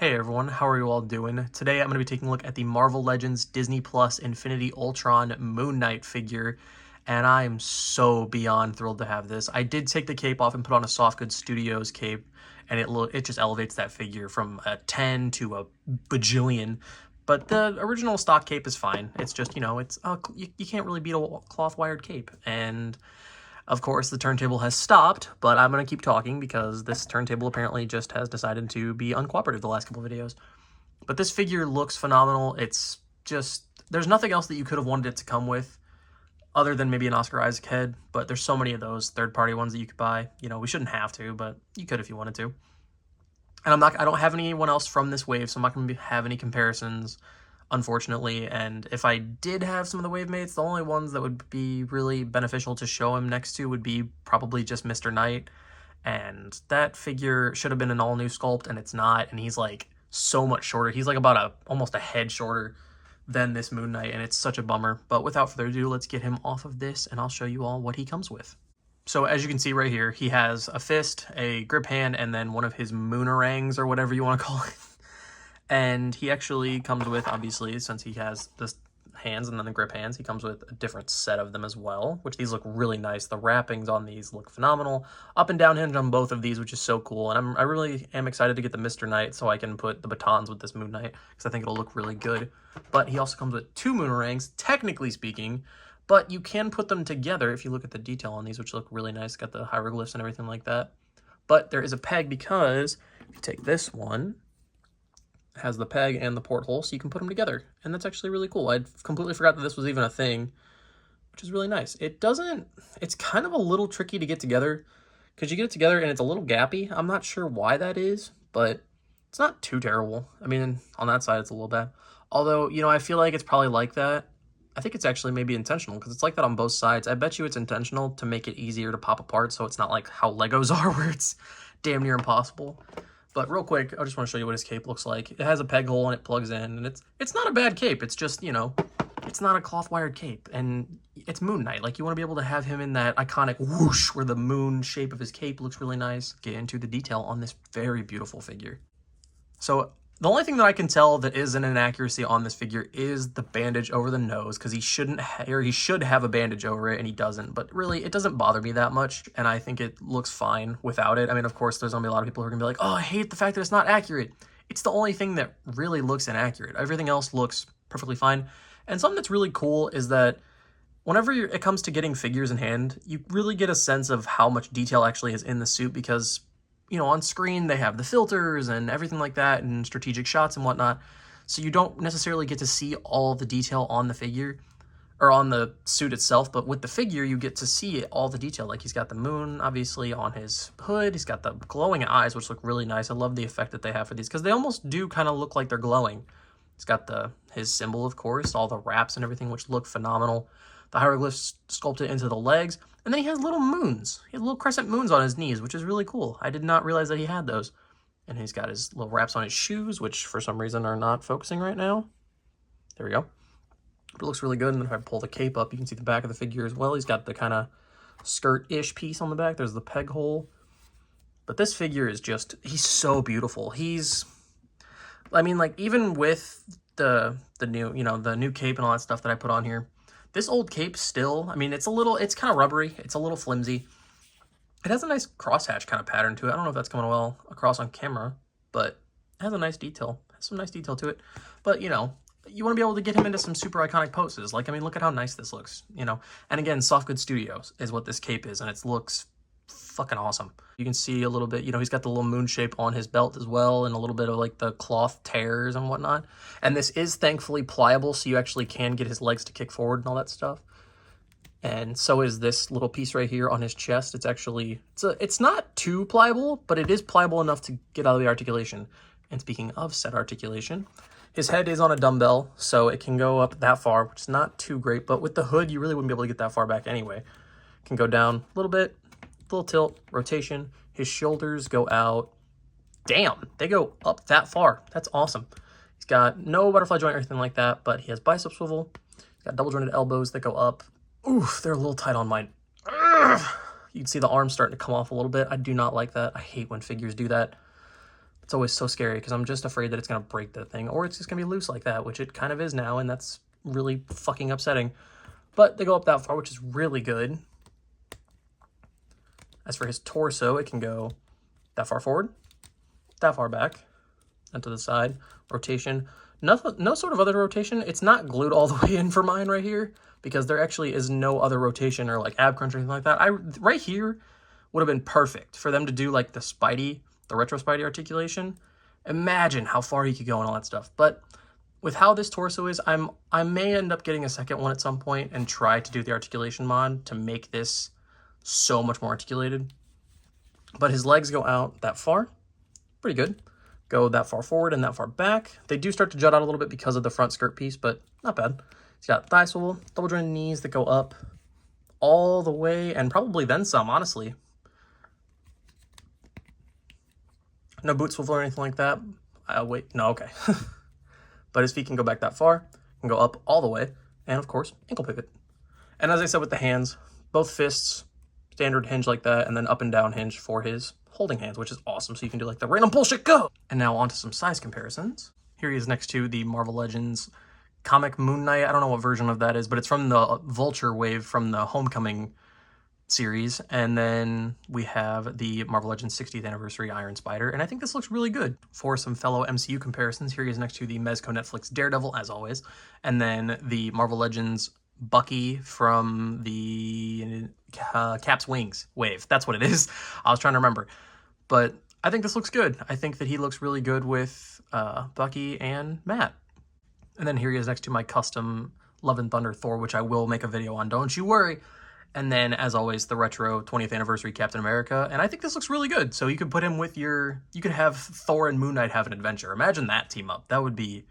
Hey everyone, how are you all doing? Today I'm going to be taking a look at the Marvel Legends Disney Plus Infinity Ultron Moon Knight figure, and I am so beyond thrilled to have this. I did take the cape off and put on a Soft Goods Studios cape, and it just elevates that figure from a 10 to a bajillion. But the original stock cape is fine. It's just, you can't really beat a cloth wired cape. And of course, the turntable has stopped, but I'm going to keep talking because this turntable apparently just has decided to be uncooperative the last couple of videos. But this figure looks phenomenal. It's just, there's nothing else that you could have wanted it to come with other than maybe an Oscar Isaac head, but there's so many of those third-party ones that you could buy. You know, we shouldn't have to, but you could if you wanted to. And I don't have anyone else from this wave, so I'm not going to have any comparisons, unfortunately. And if I did have some of the wave mates, the only ones that would be really beneficial to show him next to would be probably just Mr. Knight. And that figure should have been an all-new sculpt, and it's not. And he's like so much shorter. He's like about almost a head shorter than this Moon Knight, and it's such a bummer. But without further ado, let's get him off of this, and I'll show you all what he comes with. So as you can see right here, he has a fist, a grip hand, and then one of his moonerangs, or whatever you want to call it. And he actually comes with, obviously, since he has the hands and then the grip hands, he comes with a different set of them as well, which these look really nice. The wrappings on these look phenomenal. Up and down hinge on both of these, which is so cool. And I really am excited to get the Mr. Knight so I can put the batons with this Moon Knight, because I think it'll look really good. But he also comes with two moonerangs, technically speaking, but you can put them together if you look at the detail on these, which look really nice. Got the hieroglyphs and everything like that. But there is a peg, because if you take this one, it has the peg and the porthole, so you can put them together. And that's actually really cool. I completely forgot that this was even a thing, which is really nice. It's kind of a little tricky to get together, because you get it together and it's a little gappy. I'm not sure why that is, but it's not too terrible. I mean, on that side, it's a little bad. Although, I feel like it's probably like that. I think it's actually maybe intentional, because it's like that on both sides. I bet you it's intentional to make it easier to pop apart, so it's not like how Legos are, where it's damn near impossible. But real quick, I just want to show you what his cape looks like. It has a peg hole and it plugs in, and it's not a bad cape. It's just, it's not a cloth wired cape, and it's Moon Knight. Like, you want to be able to have him in that iconic whoosh where the moon shape of his cape looks really nice. Get into the detail on this very beautiful figure. So the only thing that I can tell that is an inaccuracy on this figure is the bandage over the nose, because he should have a bandage over it, and he doesn't. But really, it doesn't bother me that much, and I think it looks fine without it. I mean, of course, there's going to be a lot of people who are going to be like, oh, I hate the fact that it's not accurate. It's the only thing that really looks inaccurate. Everything else looks perfectly fine. And something that's really cool is that whenever it comes to getting figures in hand, you really get a sense of how much detail actually is in the suit, because on screen they have the filters and everything like that and strategic shots and whatnot. So you don't necessarily get to see all the detail on the figure or on the suit itself, but with the figure you get to see all the detail. Like, he's got the moon obviously on his hood. He's got the glowing eyes, which look really nice. I love the effect that they have for these, because they almost do kind of look like they're glowing. He's got his symbol, of course, all the wraps and everything, which look phenomenal. The hieroglyphs sculpted into the legs. And then he has little moons. He has little crescent moons on his knees, which is really cool. I did not realize that he had those. And he's got his little wraps on his shoes, which for some reason are not focusing right now. There we go. But it looks really good. And then if I pull the cape up, you can see the back of the figure as well. He's got the kind of skirt-ish piece on the back. There's the peg hole. But this figure is just, he's so beautiful. Even with the new, the new cape and all that stuff that I put on here, this old cape still, it's kind of rubbery. It's a little flimsy. It has a nice crosshatch kind of pattern to it. I don't know if that's coming well across on camera, but it has a nice detail. It has some nice detail to it. But, you want to be able to get him into some super iconic poses. Look at how nice this looks, And again, Soft Goods Studios is what this cape is, and it looks fucking awesome. You can see a little bit, he's got the little moon shape on his belt as well, and a little bit of like the cloth tears and whatnot. And this is thankfully pliable, so you actually can get his legs to kick forward and all that stuff. And so is this little piece right here on his chest. It's not too pliable, but it is pliable enough to get out of the articulation. And speaking of said articulation, his head is on a dumbbell, so it can go up that far, which is not too great. But with the hood, you really wouldn't be able to get that far back anyway. It can go down a little bit. Little tilt, rotation. His shoulders go out. Damn, they go up that far. That's awesome. He's got no butterfly joint or anything like that, but he has bicep swivel. He's got double jointed elbows that go up. Oof, they're a little tight on mine. Ugh. You can see the arms starting to come off a little bit. I do not like that. I hate when figures do that. It's always so scary because I'm just afraid that it's going to break the thing, or it's just going to be loose like that, which it kind of is now, and that's really fucking upsetting. But they go up that far, which is really good. As for his torso, it can go that far forward, that far back, and to the side. Rotation. No sort of other rotation. It's not glued all the way in for mine right here, because there actually is no other rotation or like ab crunch or anything like that. Right here would have been perfect for them to do like the Spidey, the retro Spidey articulation. Imagine how far he could go and all that stuff. But with how this torso is, I may end up getting a second one at some point and try to do the articulation mod to make this so much more articulated. But his legs go out that far. Pretty good. Go that far forward and that far back. They do start to jut out a little bit because of the front skirt piece, but not bad. He's got thigh swivel, double jointed knees that go up all the way, and probably then some, honestly. No boot swivel or anything like that. Wait, no, okay. But his feet can go back that far, can go up all the way, and of course, ankle pivot. And as I said with the hands, both fists, standard hinge like that, and then up and down hinge for his holding hands, which is awesome. So you can do like the random bullshit go. And now on to some size comparisons. Here he is next to the Marvel Legends comic Moon Knight. I don't know what version of that is, but it's from the Vulture wave from the Homecoming series. And then we have the Marvel Legends 60th Anniversary Iron Spider. And I think this looks really good. For some fellow MCU comparisons, here he is next to the Mezco Netflix Daredevil, as always. And then the Marvel Legends Bucky from the Cap's Wings wave. That's what it is. I was trying to remember. But I think this looks good. I think that he looks really good with Bucky and Matt. And then here he is next to my custom Love and Thunder Thor, which I will make a video on, don't you worry. And then, as always, the retro 20th Anniversary Captain America. And I think this looks really good. So you could put him with you could have Thor and Moon Knight have an adventure. Imagine that team up. That'd be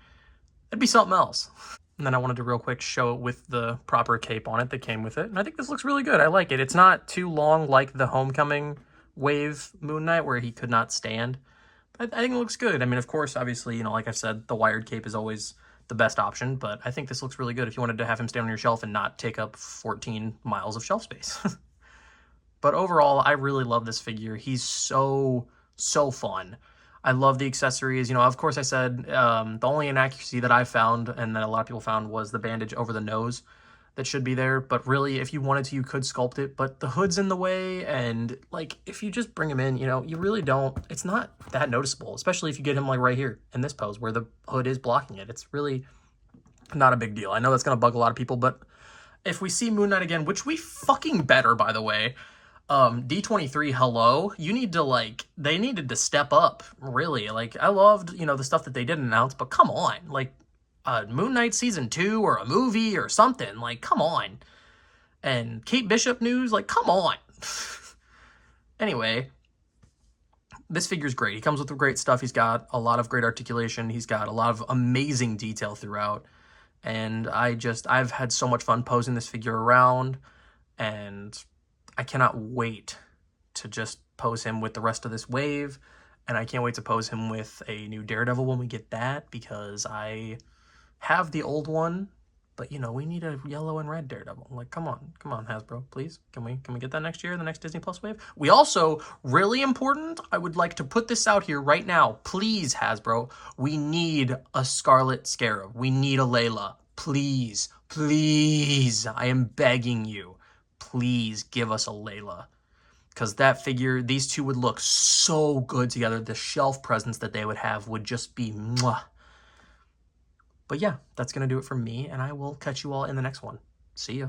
something else. And then I wanted to real quick show it with the proper cape on it that came with it. And I think this looks really good. I like it. It's not too long like the Homecoming wave Moon Knight where he could not stand. But I think it looks good. I mean, of course, obviously, like I've said, the wired cape is always the best option, but I think this looks really good if you wanted to have him stand on your shelf and not take up 14 miles of shelf space. But overall, I really love this figure. He's so fun. I love the accessories. Of course I said the only inaccuracy that I found and that a lot of people found was the bandage over the nose that should be there. But really, if you wanted to, you could sculpt it. But the hood's in the way, and like if you just bring him in, you really don't. It's not that noticeable, especially if you get him like right here in this pose where the hood is blocking it. It's really not a big deal. I know that's gonna bug a lot of people, but if we see Moon Knight again, which we fucking better, by the way. D23, hello, they needed to step up, really. Like, I loved, the stuff that they did announce, but come on, like, Moon Knight Season 2 or a movie or something, like, come on. And Kate Bishop news, like, come on. Anyway, this figure's great. He comes with great stuff. He's got a lot of great articulation. He's got a lot of amazing detail throughout. And I've had so much fun posing this figure around, and I cannot wait to just pose him with the rest of this wave, and I can't wait to pose him with a new Daredevil when we get that, because I have the old one, but we need a yellow and red Daredevil. Like, come on, Hasbro, please. Can we get that next year, the next Disney Plus wave? We also, really important, I would like to put this out here right now. Please, Hasbro, we need a Scarlet Scarab. We need a Layla. Please, I am begging you. Please give us a Layla, because that figure, these two would look so good together. The shelf presence that they would have would just be mwah. But yeah, that's going to do it for me, and I will catch you all in the next one. See ya.